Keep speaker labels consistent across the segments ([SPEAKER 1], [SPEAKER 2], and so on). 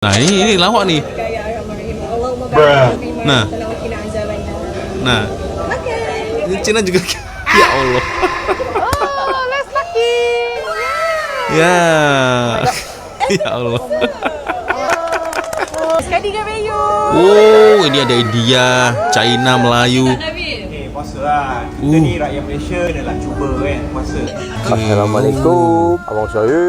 [SPEAKER 1] Nah ini lawak nih. Nah, nah, ini Cina juga. Ya Allah.
[SPEAKER 2] Oh, let's lucky.
[SPEAKER 1] Ya, ya Allah.
[SPEAKER 2] Sekali ke Melayu.
[SPEAKER 1] Oh, ini ada India, China, Melayu.
[SPEAKER 3] Puasa lah. Kita ni rakyat Malaysia adalah cuba kan puasa.
[SPEAKER 4] Assalamualaikum. Abang saya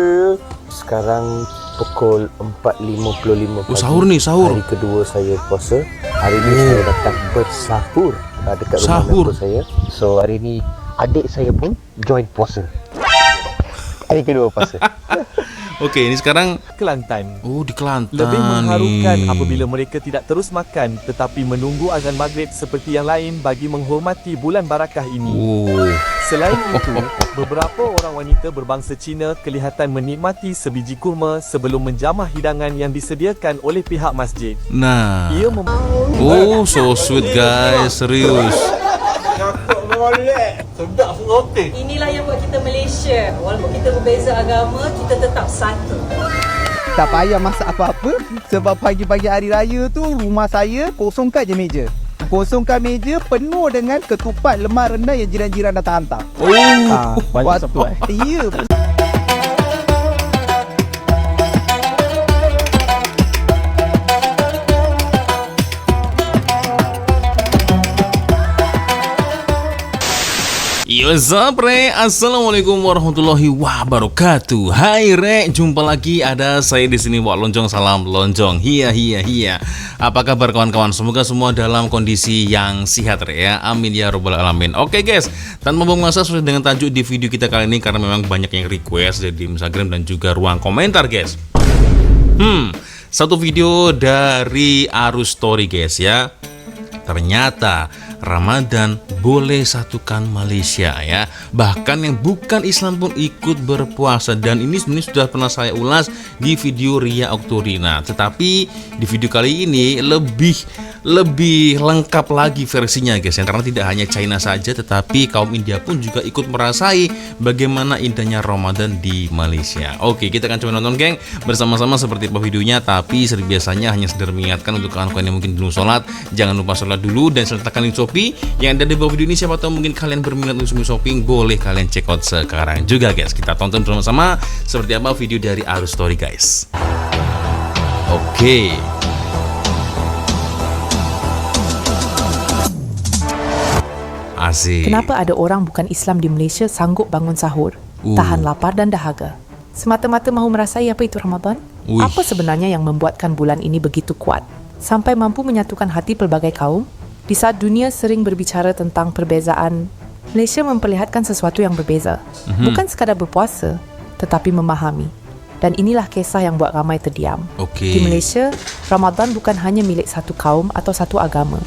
[SPEAKER 4] sekarang pukul 4.55 pagi.
[SPEAKER 1] Sahur nih, sahur.
[SPEAKER 4] Hari kedua saya puasa. Hari ini saya datang bersahur dekat rumah
[SPEAKER 1] Sahur.
[SPEAKER 4] menantu saya. So hari ini adik saya pun join puasa. Hari kedua puasa.
[SPEAKER 1] Oke, ini sekarang
[SPEAKER 5] Kelantan.
[SPEAKER 1] oh di Kelantan
[SPEAKER 5] Lebih mengharukan
[SPEAKER 1] nih.
[SPEAKER 5] apabila mereka tidak terus makan tetapi menunggu azan maghrib seperti yang lain bagi menghormati bulan barakah ini.
[SPEAKER 1] Oh,
[SPEAKER 5] Selain itu, beberapa orang wanita berbangsa Cina kelihatan menikmati sebiji kurma sebelum menjamah hidangan yang disediakan oleh pihak masjid.
[SPEAKER 1] nah.
[SPEAKER 5] Ia
[SPEAKER 1] Oh, so sweet guys, serius.
[SPEAKER 3] Cakap molek. Sedap roti.
[SPEAKER 6] Inilah yang buat kita Malaysia. Walaupun kita berbeza agama, kita tetap satu.
[SPEAKER 7] Tak payah masak apa-apa. Sebab pagi-pagi hari raya tu rumah saya kosongkan je meja. Kosongkan meja penuh dengan ketupat lemak rendah yang jiran-jiran datang hantar.
[SPEAKER 1] Oh,
[SPEAKER 7] Banyak supply. Ya.
[SPEAKER 1] yo what's up, Re? Assalamualaikum warahmatullahi wabarakatuh. Hai Re, jumpa lagi ada saya di sini Wak Lonjong, salam lonjong. Hiya. Apa kabar kawan-kawan? Semoga semua dalam kondisi yang sehat, Re ya. Amin ya robbal alamin. Oke guys, tanpa buang masa sesuai dengan tajuk di video kita kali ini karena memang banyak yang request di Instagram dan juga ruang komentar, guys. Satu video dari Arus Story, guys ya. Ternyata Ramadan boleh satukan Malaysia ya. Bahkan yang bukan Islam pun ikut berpuasa. Dan ini sebenarnya sudah pernah saya ulas di video Ria Oktorina. Tetapi di video kali ini lebih lengkap lagi versinya guys ya. Karena tidak hanya China saja tetapi kaum India pun juga ikut merasai bagaimana indahnya Ramadan di Malaysia. Oke, kita akan coba nonton geng bersama-sama seperti apa videonya. Tapi seperti biasanya hanya sekedar mengingatkan untuk kawan-kawan yang mungkin belum sholat, jangan lupa sholat dulu dan sertakan link Shopee yang ada di bawah video ini. Siapa tahu mungkin kalian berminat untuk shopping, boleh kalian check out sekarang juga guys. Kita tonton bersama-sama seperti apa video dari Arus Story guys. Oke. Asik.
[SPEAKER 2] Kenapa ada orang bukan Islam di Malaysia sanggup bangun sahur, tahan lapar dan dahaga? Semata-mata mahu merasai apa itu Ramadan?
[SPEAKER 1] Uish.
[SPEAKER 2] Apa sebenarnya yang membuatkan bulan ini begitu kuat sampai mampu menyatukan hati pelbagai kaum? Di saat dunia sering berbicara tentang perbezaan, Malaysia memperlihatkan sesuatu yang berbeza. Bukan sekadar berpuasa, tetapi memahami. Dan inilah kisah yang buat ramai terdiam.
[SPEAKER 1] Oke.
[SPEAKER 2] Di Malaysia, Ramadan bukan hanya milik satu kaum atau satu agama.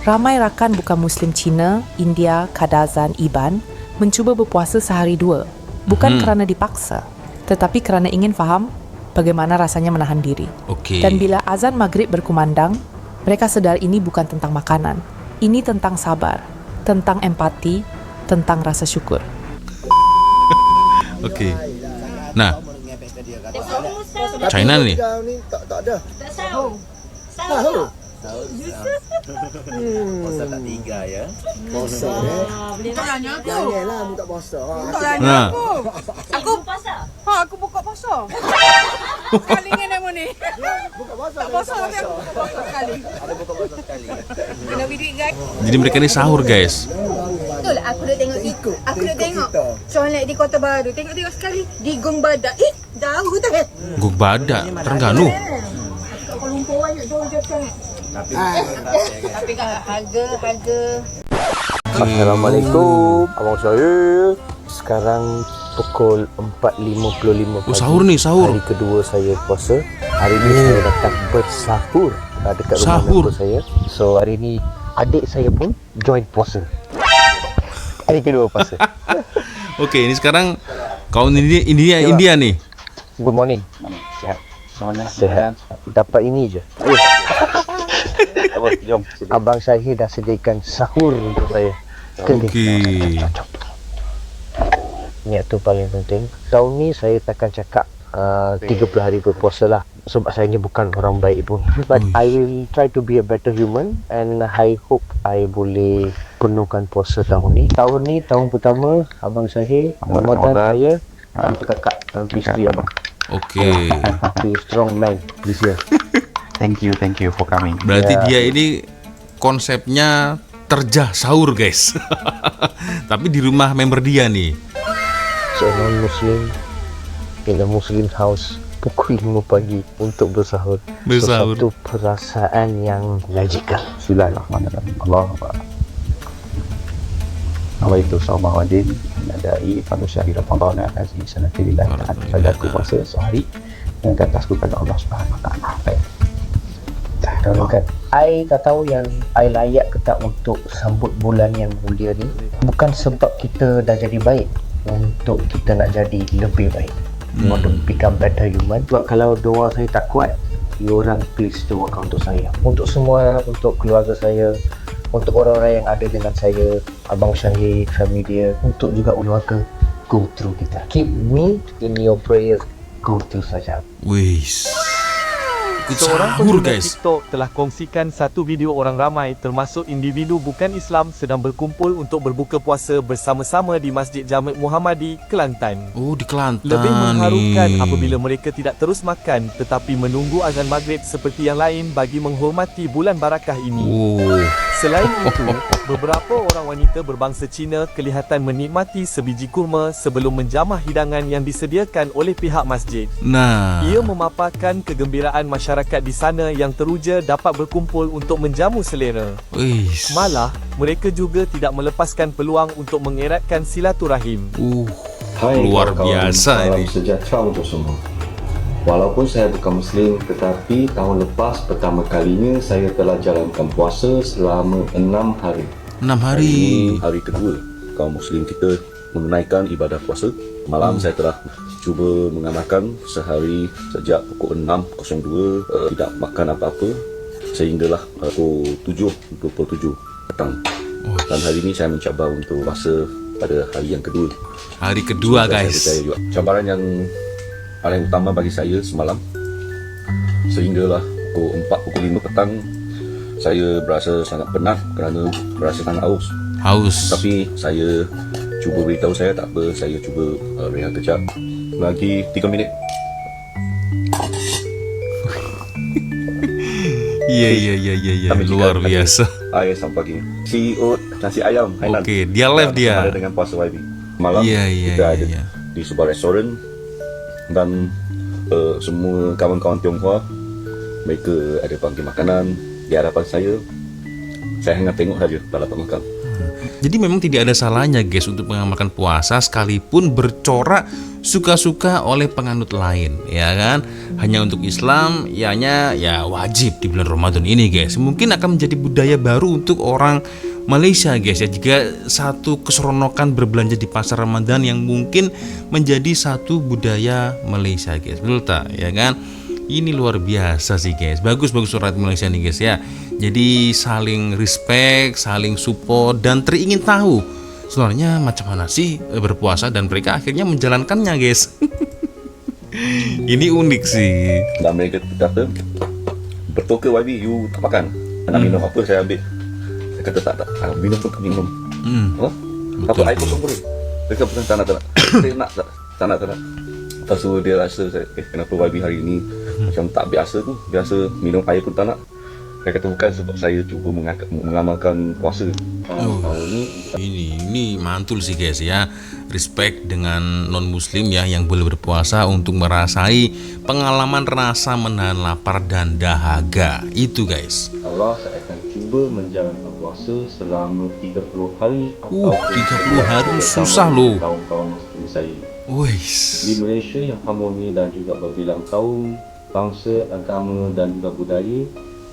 [SPEAKER 2] Ramai rakan bukan Muslim Cina, India, Kadazan, Iban mencuba berpuasa sehari dua. Bukan kerana dipaksa, tetapi kerana ingin faham bagaimana rasanya menahan diri.
[SPEAKER 1] Oke.
[SPEAKER 2] Dan bila azan maghrib berkumandang, mereka sedar ini bukan tentang makanan. Ini tentang sabar, tentang empati, tentang rasa syukur.
[SPEAKER 1] Oke. Nah, China nih.
[SPEAKER 4] Tak ada.
[SPEAKER 6] Sahur.
[SPEAKER 4] Puasa tak tiga ya. Puasa janganlah minta puasa.
[SPEAKER 1] Nah,
[SPEAKER 6] Aku puasa.
[SPEAKER 8] Aku buka puasa. Sekali ni nama ni.
[SPEAKER 4] Buka puasa.
[SPEAKER 8] Tak puasa tapi aku buka puasa sekali.
[SPEAKER 4] Ada buka puasa sekali.
[SPEAKER 8] Kena beri duit guys.
[SPEAKER 1] jadi mereka ini sahur guys.
[SPEAKER 8] Betul aku dah tengok ikut. Aku dah tengok. Soalnya di Kota Baru tengok sekali di Gong Badak. Jauh tak?
[SPEAKER 1] Gug Badak, Terengganu.
[SPEAKER 8] Kalau lumpur banyak jauh-jauh sangat. Tapi kan harga
[SPEAKER 4] Assalamualaikum. Abang saya sekarang pukul 4.55 pagi.
[SPEAKER 1] Sahur nih, sahur.
[SPEAKER 4] Hari kedua saya puasa. Hari ini saya datang bersahur dekat rumah
[SPEAKER 1] Sahur.
[SPEAKER 4] menantu saya. So hari ini adik saya pun join puasa. Hari kedua puasa.
[SPEAKER 1] Oke, ini sekarang kaum India nih.
[SPEAKER 4] Good morning. Sihat. Sihat. Dapat ini je. Jom. Abang saya dah sediakan sahur untuk saya.
[SPEAKER 1] Oke.
[SPEAKER 4] Niat tu paling penting. Tahun ni saya takkan cakap 30 hari berpuasa lah. Sebab saya ni bukan orang baik pun. But I will try to be a better human, and I hope I boleh penuhkan puasa tahun ni. Tahun pertama Abang Syahir, Ramadan saya, kakak isteri Abang.
[SPEAKER 1] Oke.
[SPEAKER 4] Be strong man this year.
[SPEAKER 9] Thank you for coming.
[SPEAKER 1] Berarti dia ini konsepnya terjah sahur guys. Tapi di rumah member dia nih.
[SPEAKER 4] Seorang Muslim in a Muslim house pukul 5 pagi untuk bersahur. Sesuatu perasaan yang magical.
[SPEAKER 9] Bismillahirrahmanirrahim. Allah Nawaitu Sawma Wadin Nadai Fadu Syahir Ramadan Aziz Sanatililah Pada aku puasa sehari yang atasku kepada Allah Subhanahu Wa Taala. Baik.
[SPEAKER 4] Kan? I tak tahu yang I layak ke tak untuk sambut bulan yang mulia ni. Bukan sebab kita dah jadi baik, untuk kita nak jadi lebih baik. Want to become better human. Sebab kalau doa saya tak kuat, you orang please doakan untuk saya, untuk semua, untuk keluarga saya, untuk orang-orang yang ada dengan saya, Abang Syahir, family dia, untuk juga keluarga. Go through kita. Keep me in your prayers. Go through saja.
[SPEAKER 1] Wis.
[SPEAKER 5] Seorang
[SPEAKER 1] Sahur
[SPEAKER 5] pengguna
[SPEAKER 1] guys.
[SPEAKER 5] TikTok telah kongsikan satu video orang ramai termasuk individu bukan Islam sedang berkumpul untuk berbuka puasa bersama-sama di Masjid Jami' Muhammadi, Kelantan.
[SPEAKER 1] Oh, di Kelantan
[SPEAKER 5] Lebih mengharukan
[SPEAKER 1] nih.
[SPEAKER 5] apabila mereka tidak terus makan tetapi menunggu azan maghrib seperti yang lain bagi menghormati bulan barakah ini.
[SPEAKER 1] Oh.
[SPEAKER 5] Selain itu, beberapa orang wanita berbangsa Cina kelihatan menikmati sebiji kurma sebelum menjamah hidangan yang disediakan oleh pihak masjid.
[SPEAKER 1] Nah.
[SPEAKER 5] Ia memaparkan kegembiraan masyarakat di sana yang teruja dapat berkumpul untuk menjamu selera.
[SPEAKER 1] Wis.
[SPEAKER 5] Malah, mereka juga tidak melepaskan peluang untuk mengeratkan silaturahim.
[SPEAKER 1] Luar biasa
[SPEAKER 10] salam
[SPEAKER 1] ini.
[SPEAKER 10] sejahtera untuk semua. Walaupun saya bukan Muslim, tetapi tahun lepas pertama kalinya saya telah jalankan puasa selama 6 hari.
[SPEAKER 1] 6 hari.
[SPEAKER 10] Hari kedua kaum Muslim kita menunaikan ibadah puasa. Malam saya telah cuba mengamalkan sehari sejak pukul 6.02 tidak makan apa-apa sehinggalah pukul 7.27 petang. Dan hari ini saya mencabar untuk puasa pada hari yang kedua.
[SPEAKER 1] Hari kedua guys.
[SPEAKER 10] Cabaran yang paling utama bagi saya semalam, sehinggalah pukul 4, pukul 5 petang saya berasa sangat penat kerana berasa sangat haus. Tapi saya cuba beritahu saya tak apa, saya cuba rehat kejap. Lagi 3 minit.
[SPEAKER 1] Iya. Luar biasa.
[SPEAKER 10] Air sampai pagi. CEO nasi ayam Hainan.
[SPEAKER 1] Oke, dia live dia.
[SPEAKER 10] Ada dengan puasa YB. Malam kita ada di sebuah restoran dan semua kawan-kawan Tionghoa mereka ada panggil makanan di hadapan saya. Saya hanya tengok saja, tak dapat makan.
[SPEAKER 1] Jadi memang tidak ada salahnya guys untuk mengamalkan puasa sekalipun bercorak suka-suka oleh penganut lain, ya kan? Hanya untuk Islam, ianya ya wajib di bulan Ramadan ini guys. Mungkin akan menjadi budaya baru untuk orang Malaysia guys ya, jika satu keseronokan berbelanja di pasar Ramadan yang mungkin menjadi satu budaya Malaysia guys. Betul tak? Ya kan? Ini luar biasa sih guys. Bagus rakyat Malaysia nih guys ya. Jadi saling respect, saling support dan teringin tahu sebenarnya macam mana sih berpuasa dan mereka akhirnya menjalankannya guys. Ini unik sih.
[SPEAKER 10] Dan mereka kata bertukar YB, you tak makan. Nak minum apa saya ambil. Saya kata tak, minum pun tak minum. Apa air kosong boleh. Mereka bukan tak nak. Saya nak tak nak. Lepas tu dia rasa saya, kenapa YB hari ni macam tak biasa tu. Biasa minum air pun tak nak. Saya kata bukan sebab saya cuba mengamalkan puasa.
[SPEAKER 1] Ini mantul sih guys ya. Respect dengan non muslim ya yang boleh berpuasa untuk merasai pengalaman rasa menahan lapar dan dahaga. Itu guys.
[SPEAKER 10] Allah saya akan cuba menjalankan puasa selama 30 hari.
[SPEAKER 1] 30 hari susah loh.
[SPEAKER 10] Kawan-kawan muslim saya.
[SPEAKER 1] Wis.
[SPEAKER 10] Di Malaysia yang harmoni dan juga berbilang kaum, bangsa, agama dan juga budaya,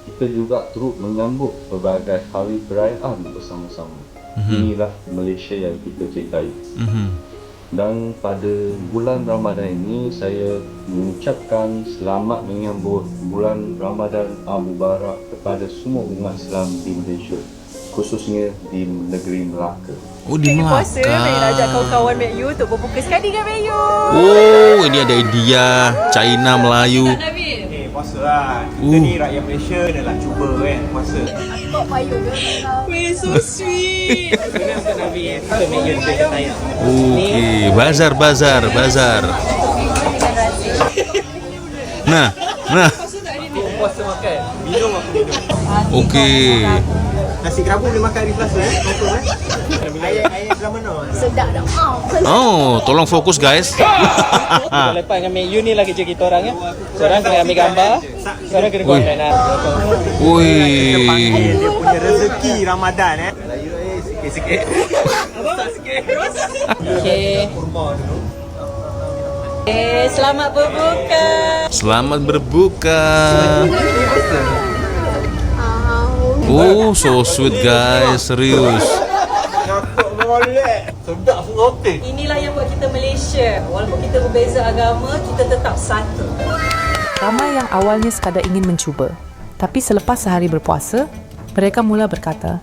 [SPEAKER 10] kita juga turut menyambut berbagai hari perayaan bersama-sama. Inilah Malaysia yang kita cintai. Dan pada bulan Ramadan ini saya mengucapkan selamat menyambut bulan Ramadan Al-Mubarak kepada semua umat Islam di Malaysia. khususnya di negeri Melaka.
[SPEAKER 1] Oh, di
[SPEAKER 6] Puasa, Mek nak ajak
[SPEAKER 1] Melaka.
[SPEAKER 6] kawan-kawan Mek Yu untuk berbuka sekali kan Mek Yu?
[SPEAKER 1] Oh, ini ada India, China, Melayu.
[SPEAKER 3] Puasa lah. Kita ni rakyat Malaysia adalah cuba kan puasa.
[SPEAKER 6] Weh, so sweet.
[SPEAKER 3] Sebenarnya untuk Nabi kita Mek Yu kita sayang.
[SPEAKER 1] Oke, bazar. Nah.
[SPEAKER 3] Puasa makan. Minum aku minum.
[SPEAKER 1] Oke.
[SPEAKER 3] Nasi kerabu boleh makan hari Selasa confirm Ayat belah mana?
[SPEAKER 8] Sedap dah.
[SPEAKER 1] Oh, tolong fokus guys.
[SPEAKER 3] Kita lepas dengan Mek Yu ni lah kerja kita orang ya. Seorang kena ambil gambar, seorang kena konten lah. Kita panggil dia punya rezeki Ramadan sikit-sikit.
[SPEAKER 6] Okay. Selamat berbuka.
[SPEAKER 1] Selamat berbuka. Oh, so sweet guys, serius.
[SPEAKER 3] Sedap sengotik.
[SPEAKER 6] Inilah yang buat kita Malaysia. Walaupun kita berbeza agama, kita tetap satu.
[SPEAKER 2] Ramai yang awalnya sekadar ingin mencuba, tapi selepas sehari berpuasa, mereka mula berkata,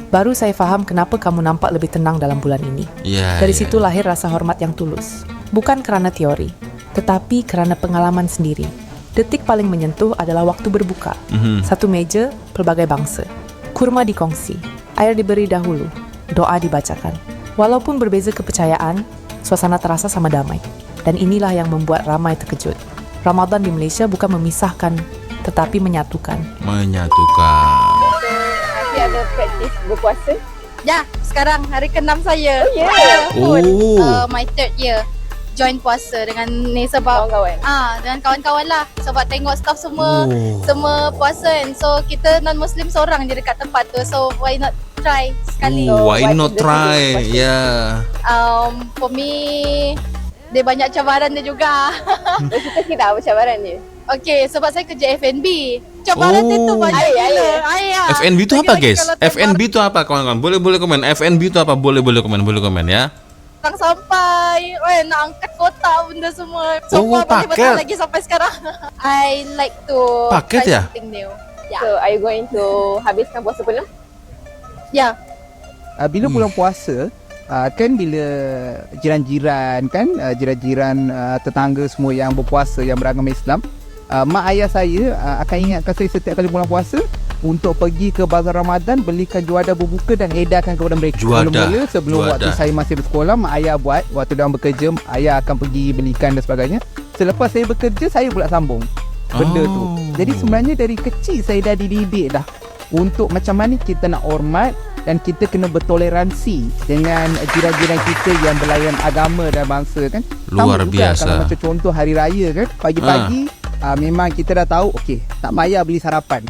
[SPEAKER 2] "Baru saya faham kenapa kamu nampak lebih tenang dalam bulan ini."
[SPEAKER 1] Ya,
[SPEAKER 2] Dari
[SPEAKER 1] ya.
[SPEAKER 2] situ lahir rasa hormat yang tulus. Bukan kerana teori, tetapi kerana pengalaman sendiri. Detik paling menyentuh adalah waktu berbuka. Satu meja, pelbagai bangsa. Kurma dikongsi, air diberi dahulu, doa dibacakan. Walaupun berbeza kepercayaan, suasana terasa sama damai. Dan inilah yang membuat ramai terkejut. Ramadan di Malaysia bukan memisahkan, tetapi menyatukan.
[SPEAKER 8] Tapi ada praktis berpuasa? Ya, sekarang hari ke-6 saya.
[SPEAKER 1] Oh.
[SPEAKER 8] My third year join puasa dengan ni sebab dengan kawan-kawan lah, sebab tengok staff semua semua puasa kan, so kita non-muslim seorang je dekat tempat tu, so why not try sekali.
[SPEAKER 1] Why not try? Ya.
[SPEAKER 8] For me dia banyak cabaran dia juga. Kita apa cabaran dia? Okay, sebab saya kerja F&B. Cabaran dia tu banyak gila.
[SPEAKER 1] FNB itu apa
[SPEAKER 8] Lagi-lagi
[SPEAKER 1] guys?
[SPEAKER 8] kalau tengok
[SPEAKER 1] FNB itu apa kawan-kawan? Boleh komen. FNB itu apa? Boleh komen ya.
[SPEAKER 8] orang sampai, nak angkat kotak benda semua. So
[SPEAKER 1] Oh,
[SPEAKER 8] far boleh
[SPEAKER 1] paket.
[SPEAKER 8] bertahan lagi sampai sekarang. I like to
[SPEAKER 1] Paket
[SPEAKER 8] try
[SPEAKER 1] ya?
[SPEAKER 8] something new. So are you going to habiskan puasa penuh? Ya.
[SPEAKER 7] Bila bulan puasa, kan bila jiran-jiran kan, jiran-jiran tetangga semua yang berpuasa, yang beragama Islam, mak ayah saya akan ingatkan saya setiap kali bulan puasa untuk pergi ke bazar Ramadan, belikan juadah berbuka dan edarkan kepada mereka.
[SPEAKER 1] Juadah.
[SPEAKER 7] Sebelum waktu saya masih bersekolah, mak ayah buat. Waktu dia bekerja, ayah akan pergi belikan dan sebagainya. Selepas saya bekerja, saya pula sambung benda tu. Jadi sebenarnya dari kecil saya dah dididik dah untuk macam mana kita nak hormat dan kita kena bertoleransi dengan jiran-jiran kita yang berlainan agama dan bangsa kan.
[SPEAKER 1] Luar
[SPEAKER 7] Sama juga
[SPEAKER 1] biasa.
[SPEAKER 7] Kalau macam contoh hari raya kan, pagi-pagi memang kita dah tahu okey, tak payah beli sarapan,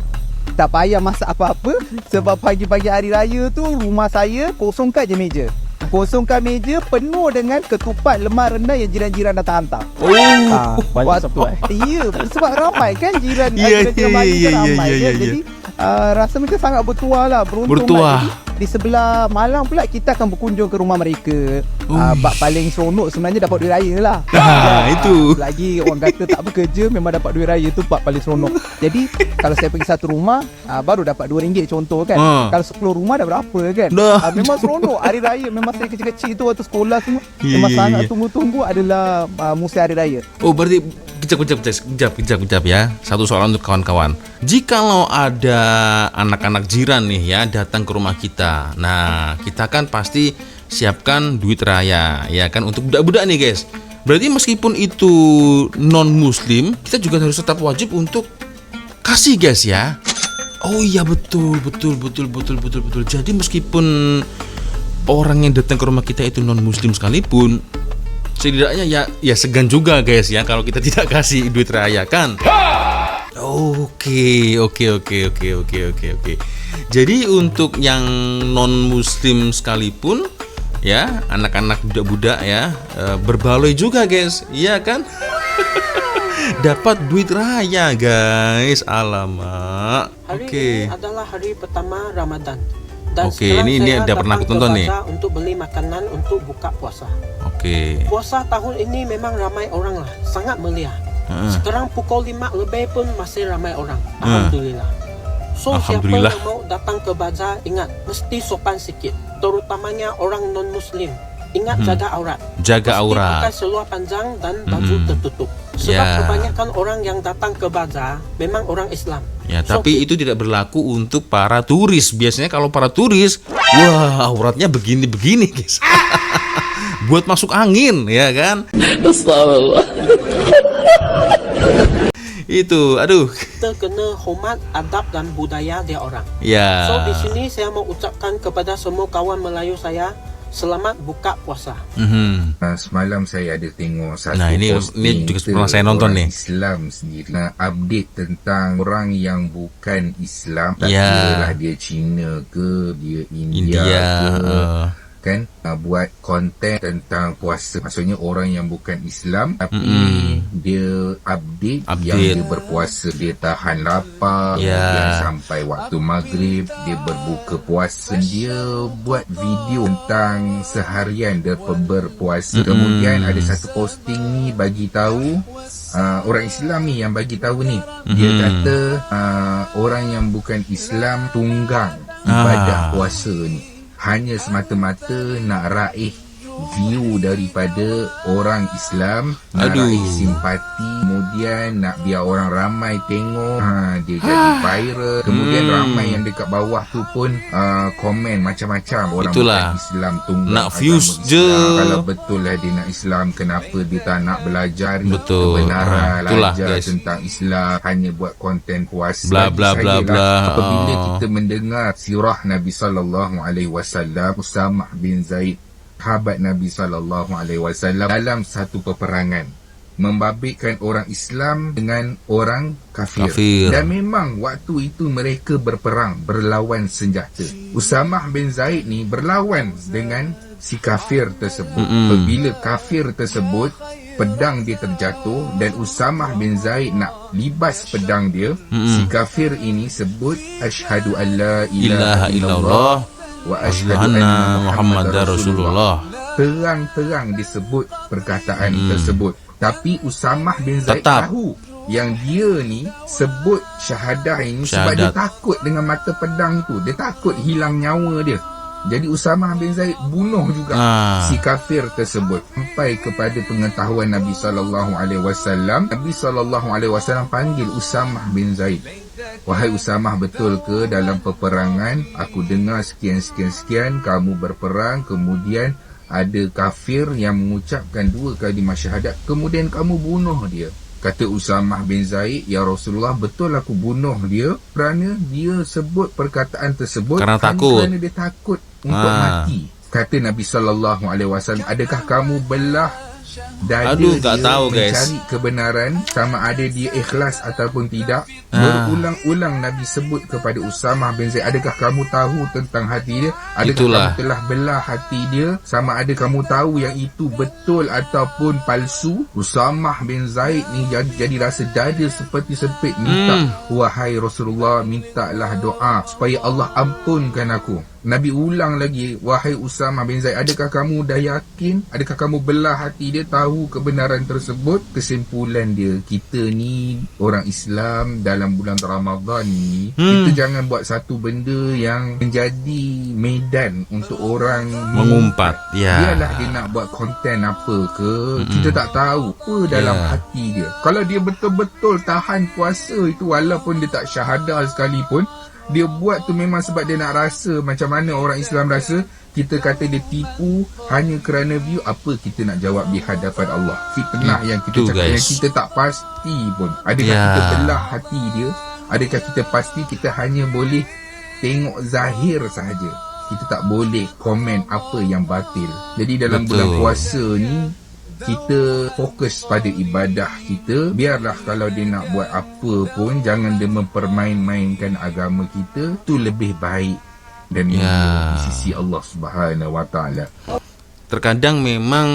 [SPEAKER 7] tak payah masak apa-apa, sebab pagi-pagi hari raya tu rumah saya kosongkan je meja. Kosongkan meja penuh dengan ketupat lemak rendah yang jiran-jiran datang hantar.
[SPEAKER 4] Banyak supply.
[SPEAKER 7] Ya, sebab ramai kan jiran
[SPEAKER 1] Ya,
[SPEAKER 7] jiran bagi
[SPEAKER 1] ya,
[SPEAKER 7] kan ramai
[SPEAKER 1] ya, ya,
[SPEAKER 7] kan.
[SPEAKER 1] ya.
[SPEAKER 7] Jadi rasa macam sangat bertuah lah, beruntung
[SPEAKER 1] Bertuah.
[SPEAKER 7] lah. Jadi, di sebelah malam pula kita akan berkunjung ke rumah mereka. Bab paling seronok sebenarnya dapat duit raya lah.
[SPEAKER 1] Itu.
[SPEAKER 7] Lagi orang kata tak bekerja memang dapat duit raya tu bab paling seronok. Jadi kalau saya pergi satu rumah baru dapat RM2 contoh kan. Kalau 10 rumah dah berapa kan. Memang seronok hari raya. Memang saya kecil-kecil tu waktu sekolah semua memang sangat tunggu-tunggu adalah musim hari raya.
[SPEAKER 1] Oh, berarti kejap ya. Satu soalan untuk kawan-kawan. Jikalau ada anak-anak jiran nih ya datang ke rumah kita. Nah, kita kan pasti siapkan duit raya ya kan untuk budak-budak nih, guys. Berarti meskipun itu non-muslim, kita juga harus tetap wajib untuk kasih, guys ya. Oh iya, betul. Jadi meskipun orang yang datang ke rumah kita itu non-muslim sekalipun, setidaknya ya segan juga, guys ya, kalau kita tidak kasih duit raya kan. Oke. Jadi untuk yang non muslim sekalipun ya, anak-anak budak-budak ya, berbaloi juga, guys. Iya kan? Dapat duit raya, guys. Alamak.
[SPEAKER 11] Hari ini adalah hari pertama Ramadan. Dan
[SPEAKER 1] Oke, ini
[SPEAKER 11] saya
[SPEAKER 1] udah pernah aku
[SPEAKER 11] datang ke
[SPEAKER 1] tonton nih.
[SPEAKER 11] bazar untuk beli makanan untuk buka puasa.
[SPEAKER 1] Oke.
[SPEAKER 11] Puasa tahun ini memang ramai orang lah, sangat meriah. Sekarang pukul 5 lebih pun masih ramai orang. Alhamdulillah. So siapa
[SPEAKER 1] Alhamdulillah.
[SPEAKER 11] yang mau datang ke bazar, ingat mesti sopan sikit, terutamanya orang non-muslim. Ingat jaga aurat.
[SPEAKER 1] Jaga
[SPEAKER 11] Mesti
[SPEAKER 1] aurat.
[SPEAKER 11] pakai seluar panjang dan baju tertutup. Sebab
[SPEAKER 1] Ya.
[SPEAKER 11] kebanyakan orang yang datang ke bazar memang orang Islam.
[SPEAKER 1] Ya,
[SPEAKER 11] So,
[SPEAKER 1] tapi itu tidak berlaku untuk para turis. Biasanya kalau para turis, wah, auratnya begini-begini, guys. Buat masuk angin, ya kan? Itu, aduh.
[SPEAKER 11] kita kena hormat adab dan budaya dia orang.
[SPEAKER 1] Ya.
[SPEAKER 11] So di sini saya mau ucapkan kepada semua kawan Melayu saya, selamat buka puasa.
[SPEAKER 12] Semalam saya ada tengok satu
[SPEAKER 1] Nah, ini
[SPEAKER 12] posting
[SPEAKER 1] juga pernah saya nonton
[SPEAKER 12] orang
[SPEAKER 1] nih.
[SPEAKER 12] Islam sendiri update tentang orang yang bukan Islam, tak
[SPEAKER 1] Ya.
[SPEAKER 12] kiralah dia Cina ke, dia India ke, kan, buat konten tentang puasa. Maksudnya orang yang bukan Islam tapi dia update yang dia berpuasa, dia tahan lapar, kemudian sampai waktu maghrib dia berbuka puasa, dia buat video tentang seharian dia berpuasa. Kemudian ada satu posting ni bagi tahu orang Islam ni yang bagi tahu ni, dia kata orang yang bukan Islam tunggang ibadah puasa ni hanya semata-mata nak raih view daripada orang Islam, nak raih simpati, kemudian nak biar orang ramai tengok, dia jadi viral. Kemudian ramai yang dekat bawah tu pun komen macam-macam. Orang
[SPEAKER 1] Itulah.
[SPEAKER 12] bukan Islam tunggang
[SPEAKER 1] Nak
[SPEAKER 12] agama
[SPEAKER 1] views
[SPEAKER 12] Islam.
[SPEAKER 1] je.
[SPEAKER 12] Kalau betul lah dia nak Islam, kenapa dia tak nak belajar
[SPEAKER 1] Betul.
[SPEAKER 12] kebenaran,
[SPEAKER 1] Itulah,
[SPEAKER 12] belajar
[SPEAKER 1] guys.
[SPEAKER 12] tentang Islam, hanya buat konten puasa.
[SPEAKER 1] Bla,
[SPEAKER 12] Bagi
[SPEAKER 1] bla,
[SPEAKER 12] saya
[SPEAKER 1] bla,
[SPEAKER 12] lah,
[SPEAKER 1] bla.
[SPEAKER 12] apabila kita mendengar sirah Nabi sallallahu alaihi wasallam, Usamah bin Zaid, sahabat Nabi sallallahu alaihi wasallam, dalam satu peperangan membabitkan orang Islam dengan orang kafir. Dan memang waktu itu mereka berperang, berlawan senjata. Usamah bin Zaid ni berlawan dengan si kafir tersebut. Apabila kafir tersebut, pedang dia terjatuh dan Usamah bin Zaid nak libas pedang dia, si kafir ini sebut asyhadu an la ilaha illallah wa asyhadu anna Muhammadar Rasulullah. Terang-terang disebut perkataan tersebut. Tapi Usamah bin Zaid tahu yang dia ni sebut syahadah ini sebab dia takut dengan mata pedang tu. Dia takut hilang nyawa dia. Jadi Usamah bin Zaid bunuh juga si kafir tersebut. Sampai kepada pengetahuan Nabi sallallahu alaihi wasallam, Nabi sallallahu alaihi wasallam panggil Usamah bin Zaid. Wahai Usamah, betul ke dalam peperangan aku dengar sekian kamu berperang, kemudian ada kafir yang mengucapkan 2 kalimah syahadat, kemudian kamu bunuh dia? Kata Usamah bin Zaid, ya Rasulullah, betul aku bunuh dia kerana dia sebut perkataan tersebut
[SPEAKER 1] Kerana takut.
[SPEAKER 12] kerana dia takut untuk mati. Kata Nabi sallallahu alaihi wasallam, adakah kamu belah dada
[SPEAKER 1] tak
[SPEAKER 12] dia
[SPEAKER 1] tahu, guys.
[SPEAKER 12] mencari kebenaran sama ada dia ikhlas ataupun tidak? Berulang-ulang Nabi sebut kepada Usamah bin Zaid, adakah kamu tahu tentang hati dia? Adakah
[SPEAKER 1] Itulah.
[SPEAKER 12] kamu telah belah hati dia? Sama ada kamu tahu yang itu betul ataupun palsu? Usamah bin Zaid ni jadi rasa dada seperti sempit, minta, wahai Rasulullah, mintalah doa supaya Allah ampunkan aku. Nabi ulang lagi, wahai Usamah bin Zaid, adakah kamu dah yakin? Adakah kamu belah hati dia, tahu kebenaran tersebut? Kesimpulan dia, kita ni orang Islam dalam bulan Ramadan ni, kita jangan buat satu benda yang menjadi medan untuk orang
[SPEAKER 1] Mengumpat. Ya.
[SPEAKER 12] Biarlah dia nak buat konten apa ke, kita tak tahu apa dalam hati dia. Kalau dia betul-betul tahan puasa itu, walaupun dia tak syahadah sekalipun, dia buat tu memang sebab dia nak rasa macam mana orang Islam rasa. Kita kata dia tipu hanya kerana view, apa kita nak jawab di hadapan Allah? Fitnah yang kita cakap, yang kita tak pasti pun. Adakah kita belah hati dia? Adakah kita pasti? Kita hanya boleh tengok zahir sahaja, kita tak boleh komen apa yang batil. Jadi dalam bulan puasa ni, kita fokus pada ibadah kita. Biarlah kalau dia nak buat apa pun, jangan dia mempermain-mainkan agama kita. Itu lebih baik dan di sisi Allah Subhanahu Wa Taala.
[SPEAKER 1] Terkadang memang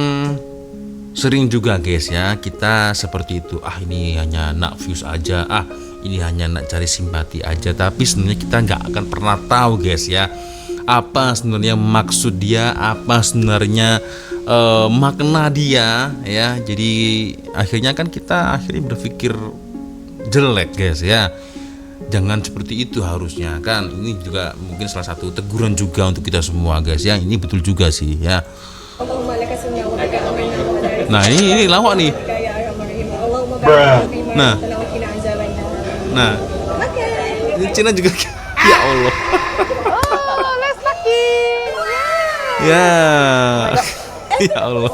[SPEAKER 1] sering juga, guys, ya, kita seperti itu. Ini hanya nak views aja. Ini hanya nak cari simpati aja. Tapi sebenarnya kita nggak akan pernah tahu, guys, ya, apa sebenarnya maksud dia, apa sebenarnya makna dia, ya. Jadi akhirnya kan kita berpikir jelek, guys, ya. Jangan seperti itu harusnya kan. Ini juga mungkin salah satu teguran juga untuk kita semua guys ya. Ini betul juga sih ya. Nah ini lawak nih. Nah ini Cina juga. Ya Allah. Ya. Ya Allah.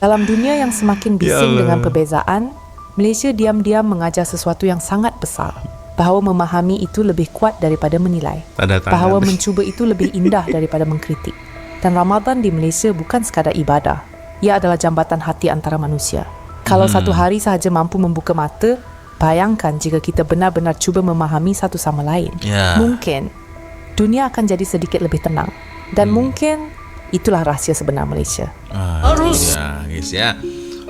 [SPEAKER 2] Dalam dunia yang semakin bising dengan perbezaan, Malaysia diam-diam mengajar sesuatu yang sangat besar. Bahawa memahami itu lebih kuat daripada menilai. Bahawa mencuba itu lebih indah daripada mengkritik. Dan Ramadan di Malaysia bukan sekadar ibadah. Ia adalah jambatan hati antara manusia. Kalau satu hari sahaja mampu membuka mata, bayangkan jika kita benar-benar cuba memahami satu sama lain. Mungkin dunia akan jadi sedikit lebih tenang. Dan mungkin itulah rahsia sebenar Malaysia.
[SPEAKER 1] Ya guys ya.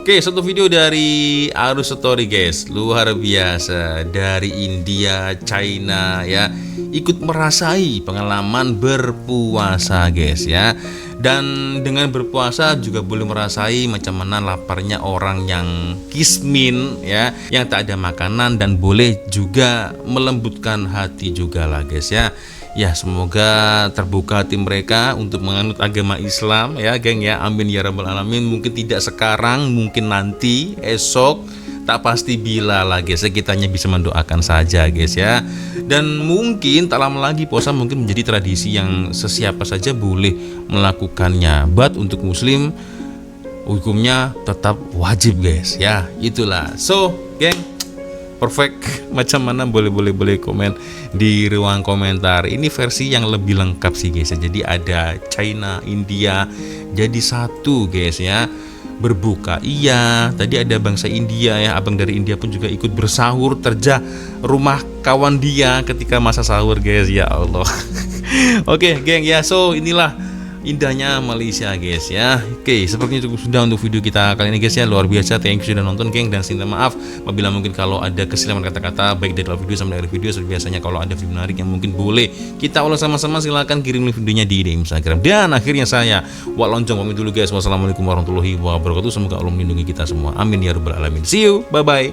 [SPEAKER 1] Oke, satu video dari Arus Story guys, luar biasa, dari India, China ya, ikut merasai pengalaman berpuasa guys ya. Dan dengan berpuasa juga boleh merasai macam mana laparnya orang yang kismin ya, yang tak ada makanan, dan boleh juga melembutkan hati juga lah guys ya. Ya semoga terbuka hati mereka untuk menganut agama Islam ya geng ya, amin ya rabbal alamin. Mungkin tidak sekarang, mungkin nanti, esok, tak pasti bila lah guys ya, kita hanya bisa mendoakan saja guys ya. Dan mungkin tak lama lagi puasa mungkin menjadi tradisi yang sesiapa saja boleh melakukannya. But untuk muslim hukumnya tetap wajib guys ya, itulah. So geng, perfect macam mana boleh komen di ruang komentar. Ini versi yang lebih lengkap sih guys ya. Jadi ada China, India jadi satu guys ya. Berbuka iya, tadi ada bangsa India ya, abang dari India pun juga ikut bersahur terjah rumah kawan dia ketika masa sahur guys, ya Allah. Oke geng ya, so inilah indahnya Malaysia guys ya. Oke, sepertinya cukup sudah untuk video kita kali ini guys ya. Luar biasa, thank you sudah nonton geng, dan minta maaf apabila mungkin kalau ada kesilapan kata-kata baik dari dalam video sama dari video. Seperti biasanya kalau ada video menarik yang mungkin boleh kita ulas sama-sama, silahkan kirim videonya di Instagram. Dan akhirnya saya Wak Lonjong pamit dulu guys. Wassalamualaikum warahmatullahi wabarakatuh. Semoga Allah melindungi kita semua, amin ya rabbal alamin. See you, bye bye.